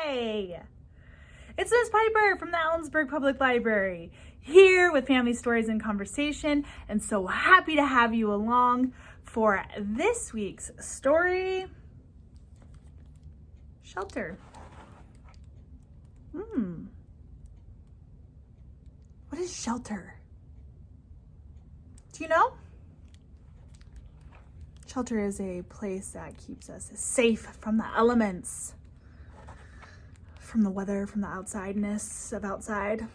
Hi! It's Miss Piper from the Ellensburg Public Library, here with Family Stories and Conversation, and so happy to have you along for this week's story, Shelter. What is shelter? Do you know? Shelter is a place that keeps us safe from the elements, from the weather, from the outsideness of outside.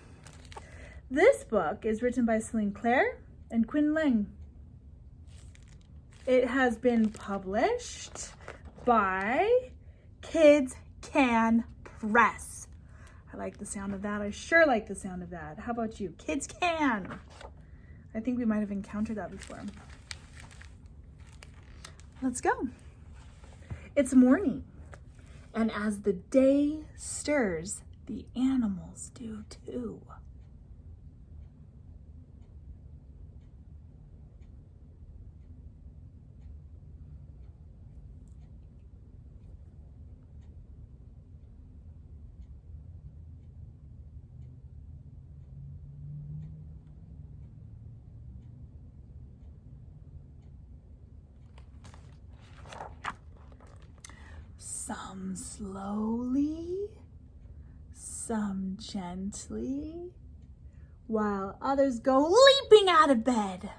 This book is written by Céline and Leng. It has been published by Kids Can Press. I like the sound of that. I sure like the sound of that. How about you? Kids Can. I think we might have encountered that before. Let's go. It's morning, and as the day stirs, the animals do too. Some slowly, some gently, while others go leaping out of bed.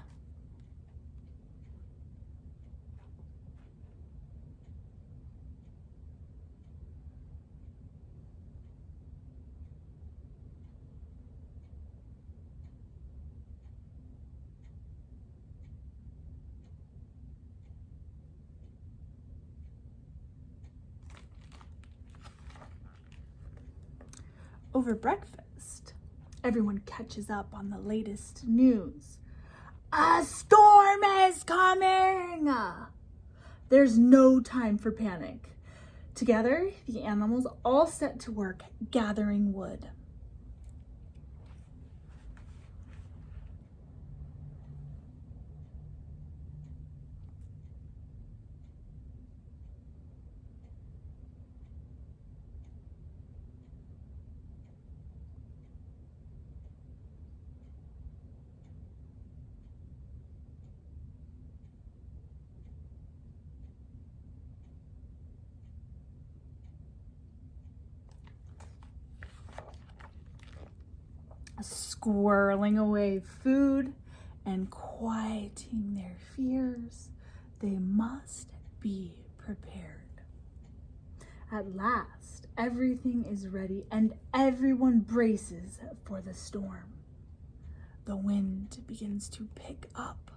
Over breakfast, everyone catches up on the latest news. A storm is coming! There's no time for panic. Together, the animals all set to work gathering wood. Squirreling away food and quieting their fears, they must be prepared. At last, everything is ready and everyone braces for the storm. The wind begins to pick up.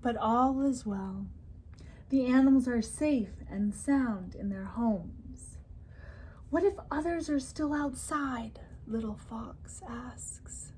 But all is well. The animals are safe and sound in their homes. What if others are still outside? Little Fox asks.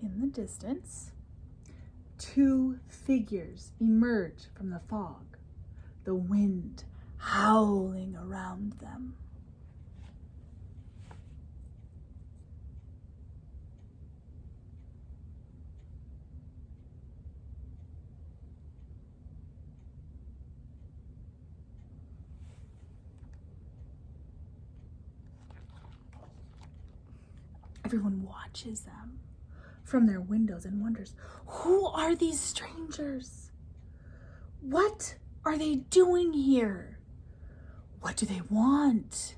In the distance, two figures emerge from the fog, the wind howling around them. Everyone watches them from their windows and wonders, who are these strangers? What are they doing here? What do they want?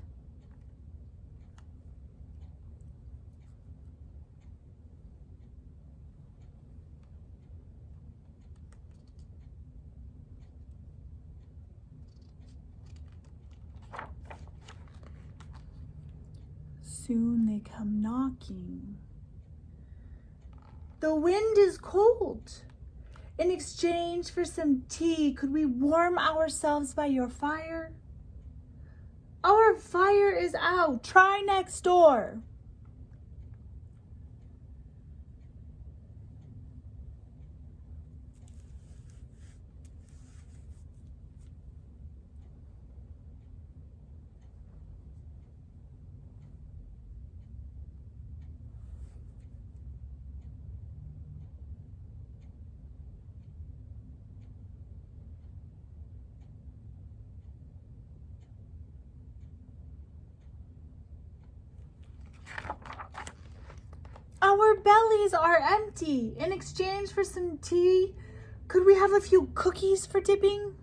Soon they come knocking. The wind is cold. In exchange for some tea, could we warm ourselves by your fire? Our fire is out. Try next door. Our bellies are empty. In exchange for some tea, could we have a few cookies for dipping?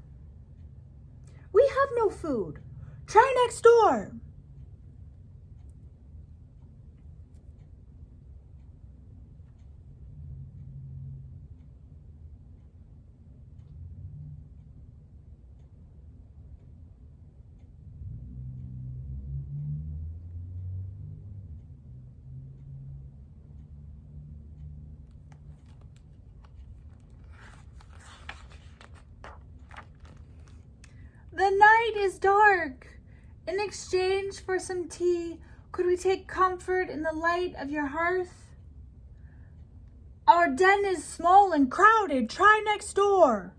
We have no food. Try next door. The night is dark. In exchange for some tea, could we take comfort in the light of your hearth? Our den is small and crowded. Try next door.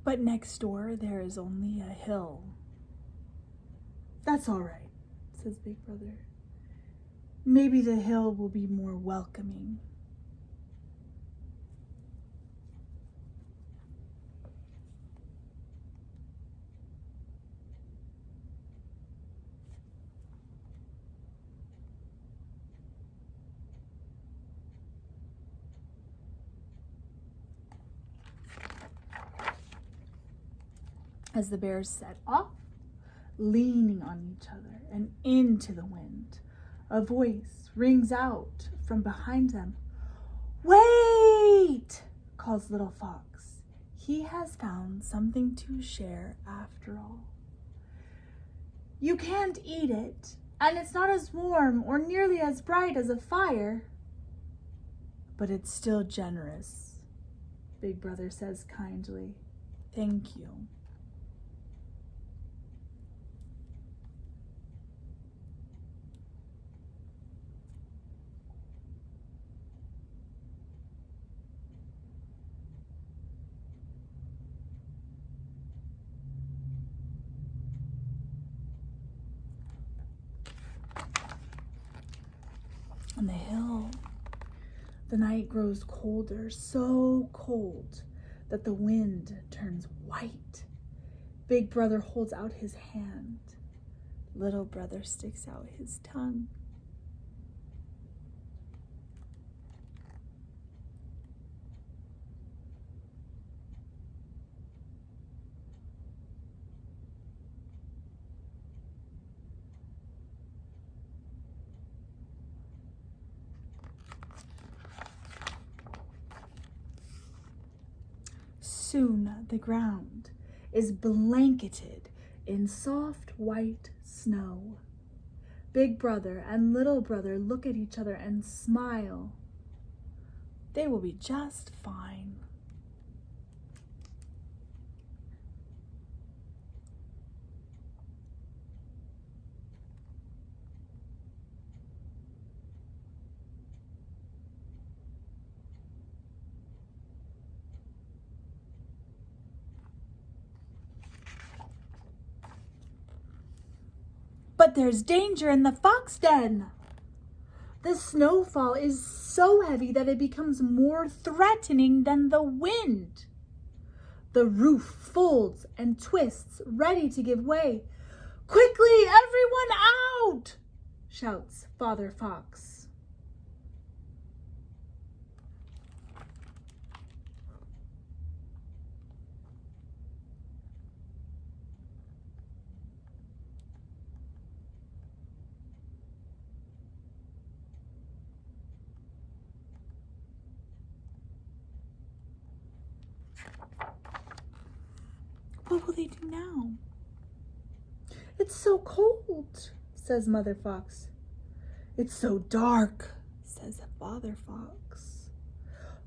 But next door there is only a hill. That's all right, says Big Brother. Maybe the hill will be more welcoming. As the bears set off, leaning on each other and into the wind, a voice rings out from behind them. Wait, calls Little Fox. He has found something to share after all. You can't eat it, and it's not as warm or nearly as bright as a fire, but it's still generous, Big Brother says kindly. Thank you. On the hill, the night grows colder, so cold that the wind turns white. Big Brother holds out his hand. Little Brother sticks out his tongue. Soon the ground is blanketed in soft white snow. Big Brother and Little Brother look at each other and smile. They will be just fine. but there's danger in the fox den. The snowfall is so heavy that it becomes more threatening than the wind. The roof folds and twists, ready to give way. Quickly, everyone out! Shouts Father Fox. What will they do now? It's so cold, says Mother Fox. It's so dark, says Father Fox.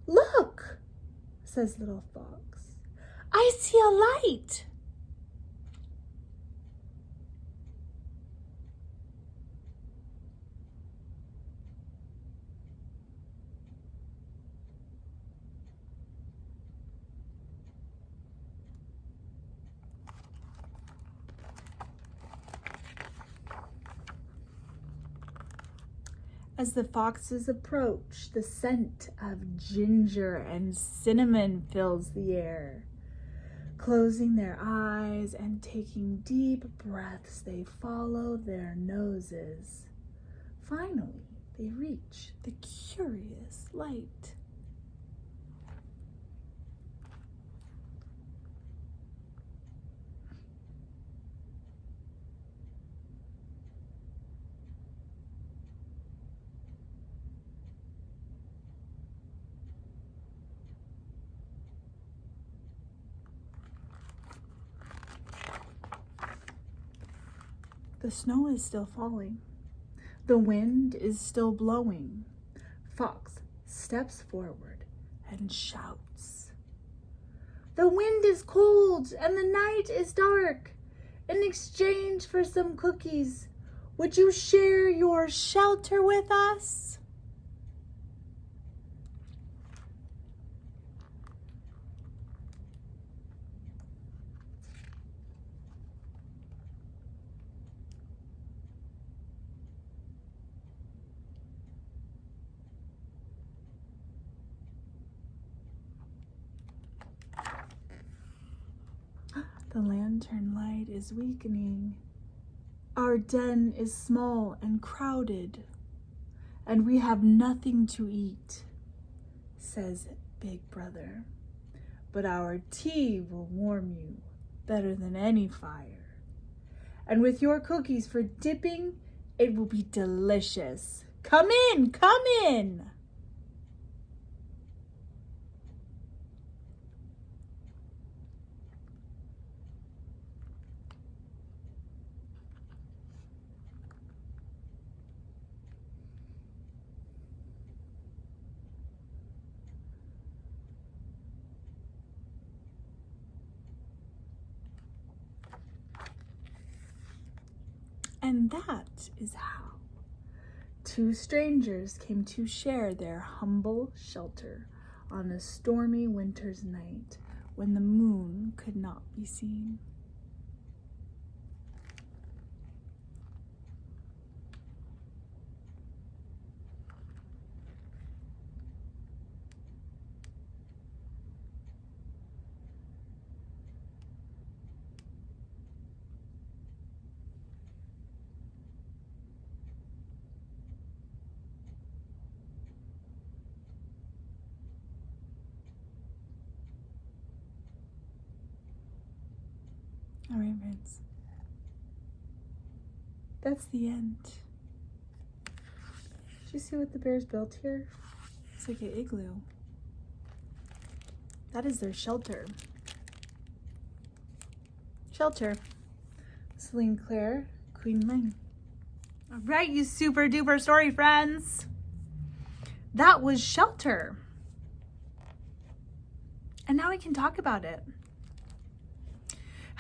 Look, says Little Fox. I see a light. As the foxes approach, the scent of ginger and cinnamon fills the air. Closing their eyes and taking deep breaths, they follow their noses. Finally, they reach the curious light. The snow is still falling. The wind is still blowing. Fox steps forward and shouts. The wind is cold and the night is dark. In exchange for some cookies, would you share your shelter with us? The lantern light is weakening. Our den is small and crowded, and we have nothing to eat, says Big Brother. But our tea will warm you better than any fire. And with your cookies for dipping, it will be delicious. Come in, come in. And that is how two strangers came to share their humble shelter on a stormy winter's night when the moon could not be seen. All right, friends. That's the end. Did you see what the bears built here? It's like an igloo. That is their shelter. Shelter. Céline, Claire, Queen Leng. All right, you super duper story friends. That was shelter. And now we can talk about it.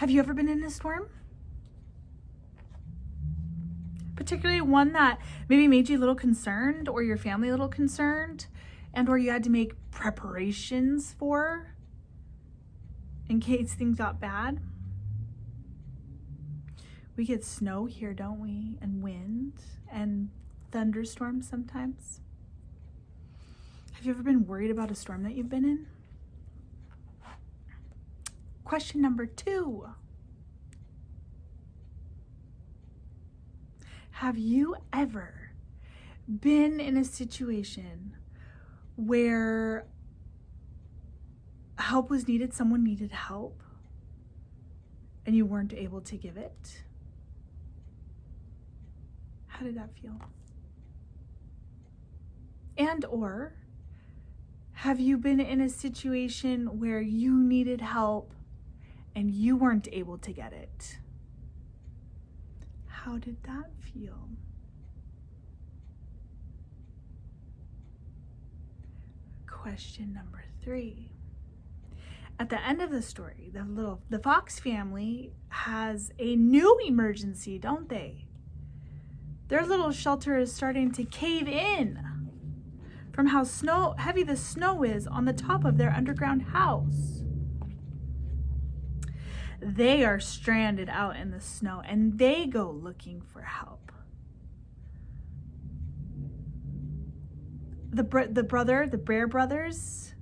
Have you ever been in a storm? Particularly one that maybe made you a little concerned or your family a little concerned and or you had to make preparations for in case things got bad? We get snow here, don't we? And wind and thunderstorms sometimes. Have you ever been worried about a storm that you've been in? Question number 2. Have you ever been in a situation where help was needed, someone needed help, and you weren't able to give it? How did that feel? And or have you been in a situation where you needed help and you weren't able to get it? How did that feel? Question number 3. At the end of the story, the Fox family has a new emergency, don't they? Their little shelter is starting to cave in from how heavy the snow is on the top of their underground house. They are stranded out in the snow and they go looking for help. The Bear brothers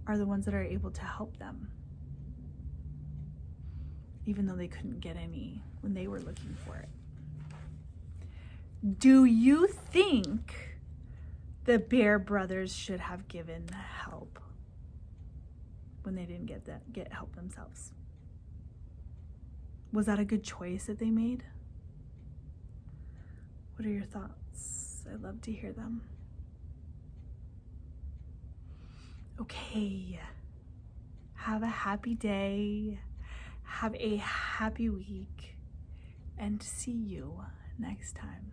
are the ones that are able to help them, even though they couldn't get any when they were looking for it. Do you think the Bear brothers should have given help when they didn't get help themselves? Was that a good choice that they made? What are your thoughts? I'd love to hear them. Okay, have a happy day, have a happy week, and see you next time.